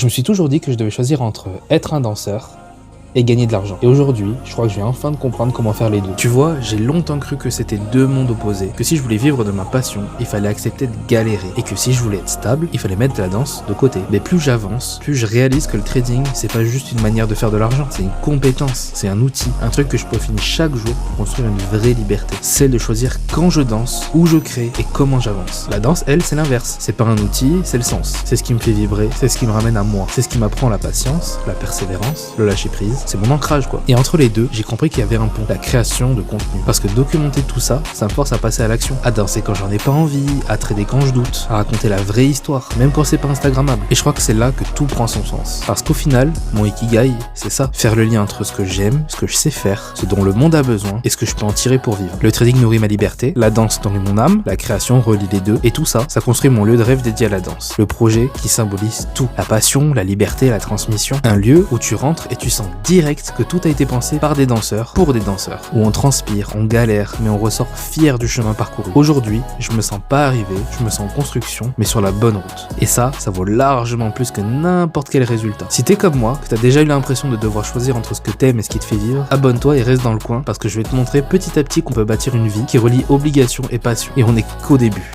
Je me suis toujours dit que je devais choisir entre être un danseur et gagner de l'argent. Et aujourd'hui, je crois que je viens enfin de comprendre comment faire les deux. Tu vois, j'ai longtemps cru que c'était deux mondes opposés, que si je voulais vivre de ma passion, il fallait accepter de galérer, et que si je voulais être stable, il fallait mettre la danse de côté. Mais plus j'avance, plus je réalise que le trading, c'est pas juste une manière de faire de l'argent, c'est une compétence, c'est un outil, un truc que je peaufine chaque jour pour construire une vraie liberté. Celle de choisir quand je danse, où je crée et comment j'avance. La danse, elle, c'est l'inverse. C'est pas un outil, c'est le sens. C'est ce qui me fait vibrer, c'est ce qui me ramène à moi. C'est ce qui m'apprend la patience, la persévérance, le lâcher prise. C'est mon ancrage quoi. Et entre les deux, j'ai compris qu'il y avait un pont, la création de contenu. Parce que documenter tout ça, ça me force à passer à l'action, à danser quand j'en ai pas envie, à trader quand je doute, à raconter la vraie histoire, même quand c'est pas instagrammable. Et je crois que c'est là que tout prend son sens. Parce qu'au final, mon ikigai, c'est ça. Faire le lien entre ce que j'aime, ce que je sais faire, ce dont le monde a besoin et ce que je peux en tirer pour vivre. Le trading nourrit ma liberté, la danse nourrit mon âme, la création relie les deux, et tout ça, ça construit mon lieu de rêve dédié à la danse. Le projet qui symbolise tout. La passion, la liberté, la transmission. Un lieu où tu rentres et tu sens direct que tout a été pensé par des danseurs, pour des danseurs, où on transpire, on galère, mais on ressort fier du chemin parcouru. Aujourd'hui, je me sens pas arrivé, je me sens en construction, mais sur la bonne route. Et ça vaut largement plus que n'importe quel résultat. Si t'es comme moi, que t'as déjà eu l'impression de devoir choisir entre ce que t'aimes et ce qui te fait vivre, abonne-toi et reste dans le coin, parce que je vais te montrer petit à petit qu'on peut bâtir une vie qui relie obligation et passion. Et on n'est qu'au début.